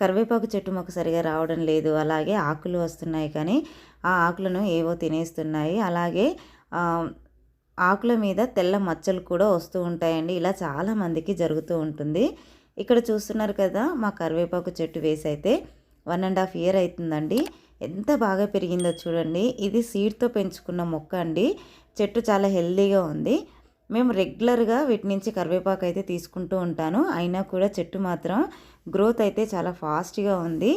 కరివేపాకు చెట్టు మొక్క సరిగా రావడం లేదు. అలాగే ఆకులు వస్తున్నాయి కానీ ఆ ఆకులను ఏవో తినేస్తున్నాయి. అలాగే ఆకుల మీద తెల్ల మచ్చలు కూడా వస్తూ ఉంటాయండి. ఇలా చాలామందికి జరుగుతూ ఉంటుంది. ఇక్కడ చూస్తున్నారు కదా, మా కరివేపాకు చెట్టు వేసి అయితే 1.5 ఇయర్ అవుతుందండి. ఎంత బాగా పెరిగిందో చూడండి. ఇది సీడ్తో పెంచుకున్న మొక్క అండి. చెట్టు చాలా హెల్దీగా ఉంది. మేము రెగ్యులర్గా వీటి నుంచి కరివేపాకు అయితే తీసుకుంటూ ఉంటాను. అయినా కూడా చెట్టు మాత్రం గ్రోత్ అయితే చాలా ఫాస్ట్గా ఉంది.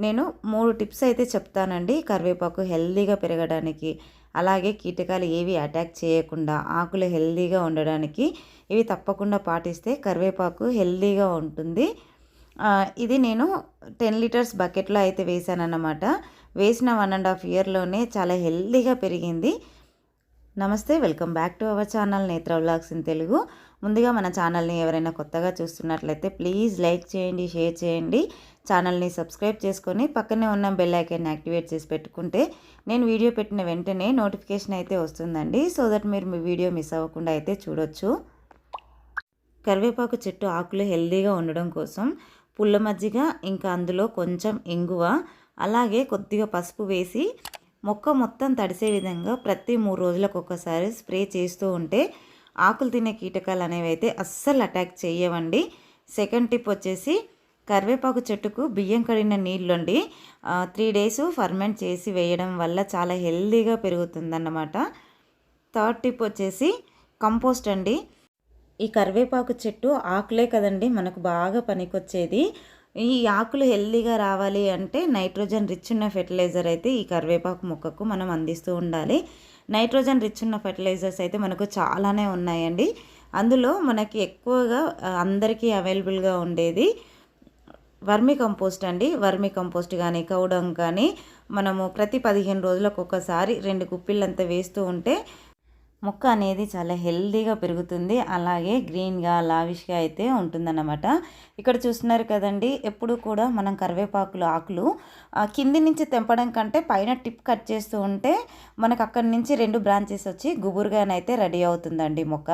నేను 3 టిప్స్ అయితే చెప్తానండి కరివేపాకు హెల్దీగా పెరగడానికి, అలాగే కీటకాలు ఏవి అటాక్ చేయకుండా ఆకులు హెల్దీగా ఉండడానికి. ఇవి తప్పకుండా పాటిస్తే కరివేపాకు హెల్దీగా ఉంటుంది. ఇది నేను 10 లీటర్స్ బకెట్లో అయితే వేసానన్నమాట. వేసిన 1.5 ఇయర్లోనే చాలా హెల్దీగా పెరిగింది. నమస్తే, welcome back to our channel నేత్ర వ్లాగ్స్ ఇన్ తెలుగు. ముందుగా మన ఛానల్ని ఎవరైనా కొత్తగా చూస్తున్నట్లయితే ప్లీజ్ లైక్ చేయండి, షేర్ చేయండి. ఛానల్ని సబ్స్క్రైబ్ చేసుకొని పక్కనే ఉన్న బెల్ ఐకాన్ని యాక్టివేట్ చేసి పెట్టుకుంటే నేను వీడియో పెట్టిన వెంటనే నోటిఫికేషన్ అయితే వస్తుందండి. సో దట్ మీరు మీ వీడియో మిస్ అవ్వకుండా అయితే చూడొచ్చు. కరివేపాకు చెట్టు ఆకులు హెల్దీగా ఉండడం కోసం పుల్ల మజ్జిగ, ఇంకా అందులో కొంచెం ఇంగువ, అలాగే కొద్దిగా పసుపు వేసి మొక్క మొత్తం తడిసే విధంగా ప్రతి 3 రోజులకు ఒకసారి స్ప్రే చేస్తూ ఉంటే ఆకులు తినే కీటకాలు అనేవి అయితే అస్సలు అటాక్ చేయవండి. సెకండ్ టిప్ వచ్చేసి కరివేపాకు చెట్టుకు బియ్యం కడిగిన నీళ్ళు అండి 3 డేస్ ఫర్మెంట్ చేసి వేయడం వల్ల చాలా హెల్దీగా పెరుగుతుందన్నమాట. థర్డ్ టిప్ వచ్చేసి కంపోస్ట్ అండి. ఈ కరివేపాకు చెట్టు ఆకులే కదండి మనకు బాగా పనికొచ్చేది. ఈ ఆకులు హెల్దీగా రావాలి అంటే నైట్రోజన్ రిచ్ ఉన్న ఫెర్టిలైజర్ అయితే ఈ కరివేపాకు మొక్కకు మనం అందిస్తూ ఉండాలి. నైట్రోజన్ రిచ్ ఉన్న ఫెర్టిలైజర్స్ అయితే మనకు చాలానే ఉన్నాయండి. అందులో మనకి ఎక్కువగా అందరికీ అవైలబుల్గా ఉండేది వర్మీ కంపోస్ట్ అండి. వర్మీ కంపోస్ట్ కానీ కౌడంగ్ కానీ మనము ప్రతి 15 రోజులకు ఒకసారి 2 గుప్పిళ్ళంతా వేస్తూ ఉంటే మొక్క అనేది చాలా హెల్దీగా పెరుగుతుంది. అలాగే గ్రీన్గా లావిష్గా అయితే ఉంటుందన్నమాట. ఇక్కడ చూస్తున్నారు కదండి, ఎప్పుడు కూడా మనం కరివేపాకులు ఆకులు కింది నుంచి తెంపడం కంటే పైన టిప్ కట్ చేస్తూ ఉంటే మనకు అక్కడి నుంచి 2 బ్రాంచెస్ వచ్చి గుబురుగానైతే రెడీ అవుతుందండి మొక్క.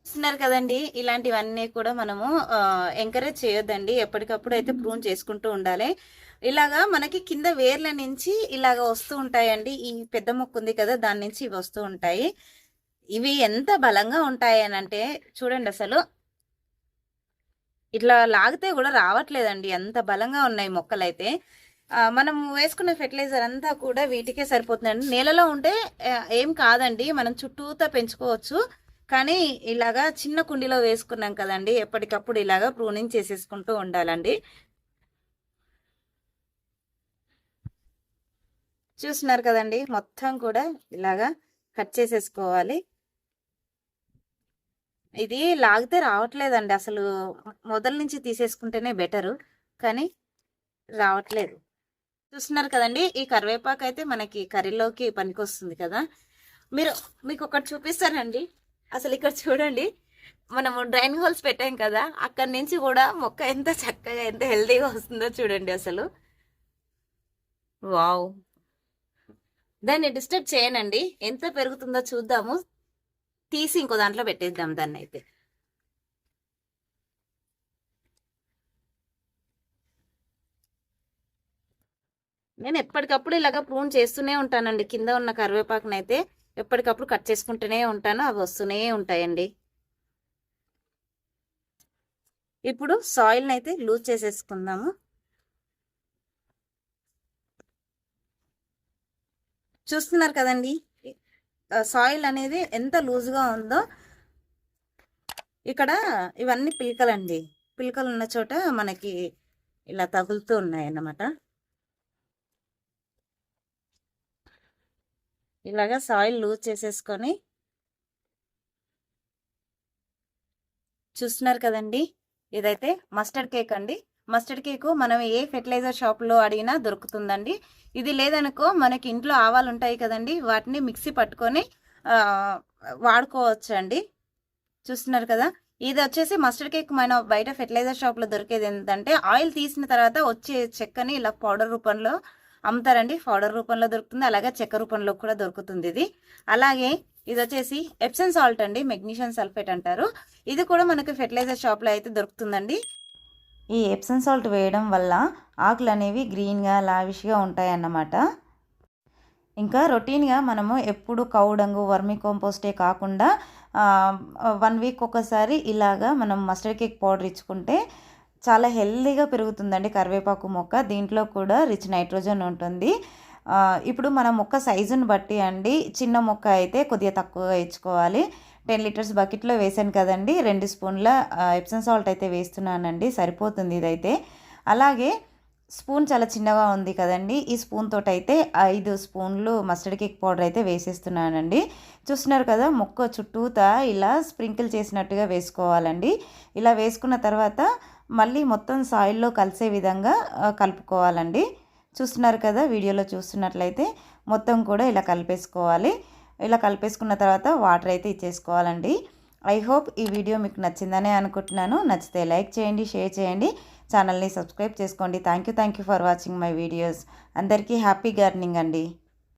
చూస్తున్నారు కదండి, ఇలాంటివన్నీ కూడా మనము ఎంకరేజ్ చేయొద్దండి. ఎప్పటికప్పుడు అయితే ప్రూన్ చేసుకుంటూ ఉండాలి. ఇలాగా మనకి కింద వేర్ల నుంచి ఇలాగ వస్తూ ఉంటాయండి. ఈ పెద్ద మొక్క ఉంది కదా, దాని నుంచి ఇవి వస్తూ ఉంటాయి. ఇవి ఎంత బలంగా ఉంటాయి అని అంటే చూడండి, అసలు ఇట్లా లాగితే కూడా రావట్లేదండి, ఎంత బలంగా ఉన్నాయి మొక్కలైతే. మనం వేసుకున్న ఫెర్టిలైజర్ అంతా కూడా వీటికే సరిపోతుందండి. నేలలో ఉంటే ఏం కాదండి, మనం చుట్టూతా పెంచుకోవచ్చు. కానీ ఇలాగా చిన్న కుండీలో వేసుకున్నాం కదండి, ఎప్పటికప్పుడు ఇలాగా ప్రూనింగ్ చేసేసుకుంటూ ఉండాలండి. చూస్తున్నారు కదండి, మొత్తం కూడా ఇలాగా కట్ చేసేసుకోవాలి. ఇది లాగితే రావట్లేదండి, అసలు మొదల నుంచి తీసేసుకుంటేనే బెటరు, కానీ రావట్లేదు. చూస్తున్నారు కదండి, ఈ కరివేపాకు అయితే మనకి కర్రీలోకి పనికొస్తుంది కదా. మీకు ఒకటి చూపిస్తానండి. అసలు ఇక్కడ చూడండి, మనము డ్రైన్ హోల్స్ పెట్టాం కదా, అక్కడి నుంచి కూడా మొక్క ఎంత చక్కగా ఎంత హెల్దీగా వస్తుందో చూడండి అసలు. వావ్, దాన్ని డిస్టర్బ్ చేయనండి, ఎంత పెరుగుతుందో చూద్దాము. తీసి ఇంకో దాంట్లో పెట్టేద్దాం దాన్ని అయితే. నేను ఎప్పటికప్పుడు ఇలాగ ప్రూన్ చేస్తూనే ఉంటానండి. కింద ఉన్న కరివేపాకుని అయితే ఎప్పటికప్పుడు కట్ చేసుకుంటూనే ఉంటాను, అవి వస్తూనే ఉంటాయండి. ఇప్పుడు సాయిల్ని అయితే లూజ్ చేసేసుకుందాము. చూస్తున్నారు కదండి, సాయిల్ అనేది ఎంత లూజ్గా ఉందో. ఇక్కడ ఇవన్నీ పిలకలండి, పిలకలు ఉన్న చోట మనకి ఇలా తగులుతూ ఉన్నాయి అన్నమాట. ఇలాగా సాయిల్ లూజ్ చేసేసుకొని చూస్తున్నారు కదండి, ఇదైతే మస్టర్డ్ కేక్ అండి. మస్టర్డ్ కేకు మనం ఏ ఫెర్టిలైజర్ షాప్లో అడిగినా దొరుకుతుందండి. ఇది లేదనుకో మనకి ఇంట్లో ఆవాలు ఉంటాయి కదండి, వాటిని మిక్సీ పట్టుకొని వాడుకోవచ్చు అండి. చూస్తున్నారు కదా, ఇది వచ్చేసి మస్టర్డ్ కేక్ మన బయట ఫెర్టిలైజర్ షాప్లో దొరికేది ఏంటంటే ఆయిల్ తీసిన తర్వాత వచ్చే చెక్కని ఇలా పౌడర్ రూపంలో అమ్ముతారండి. పౌడర్ రూపంలో దొరుకుతుంది, అలాగే చెక్క రూపంలో కూడా దొరుకుతుంది ఇది. అలాగే ఇది వచ్చేసి ఎప్సమ్ సాల్ట్ అండి, మెగ్నీషియం సల్ఫేట్ అంటారు. ఇది కూడా మనకి ఫెర్టిలైజర్ షాప్లో అయితే దొరుకుతుందండి. ఈ ఎప్సమ్ సాల్ట్ వేయడం వల్ల ఆకులు అనేవి గ్రీన్గా లావిష్గా ఉంటాయన్నమాట. ఇంకా రొటీన్గా మనము ఎప్పుడు కౌ డంగు వర్మీ కంపోస్టే కాకుండా 1 వీక్ ఒకసారి ఇలాగా మనం మస్టర్డ్ కేక్ పౌడర్ ఇచ్చుకుంటే చాలా హెల్దీగా పెరుగుతుందండి కరివేపాకు మొక్క. దీంట్లో కూడా రిచ్ నైట్రోజన్ ఉంటుంది. ఇప్పుడు మన మొక్క సైజుని బట్టి అండి, చిన్న మొక్క అయితే కొద్దిగా తక్కువగా ఇచ్చుకోవాలి. 10 లీటర్స్ బకెట్లో వేసాను కదండి, 2 స్పూన్ల ఎప్సమ్ సాల్ట్ అయితే వేస్తున్నానండి, సరిపోతుంది ఇదైతే. అలాగే స్పూన్ చాలా చిన్నగా ఉంది కదండి, ఈ స్పూన్ తోటి అయితే 5 స్పూన్లు మస్టర్డ్ కేక్ పౌడర్ అయితే వేసేస్తున్నానండి. చూస్తున్నారు కదా, మొక్క చుట్టూతా ఇలా స్ప్రింకిల్ చేసినట్టుగా వేసుకోవాలండి. ఇలా వేసుకున్న తర్వాత మళ్ళీ మొత్తం సాయిల్లో కలిసే విధంగా కలుపుకోవాలండి. చూస్తున్నారు కదా, వీడియోలో చూస్తున్నట్లయితే మొత్తం కూడా ఇలా కలిపేసుకోవాలి. ఇలా కలిపేసుకున్న తర్వాత వాటర్ అయితే ఇచ్చేసుకోవాలండి. ఐ హోప్ ఈ వీడియో మీకు నచ్చిందనే అనుకుంటున్నాను. నచ్చితే లైక్ చేయండి, షేర్ చేయండి, ఛానల్ని సబ్స్క్రైబ్ చేసుకోండి. Thank you for watching my videos. అందరికీ హ్యాపీ గార్డెనింగ్ అండి.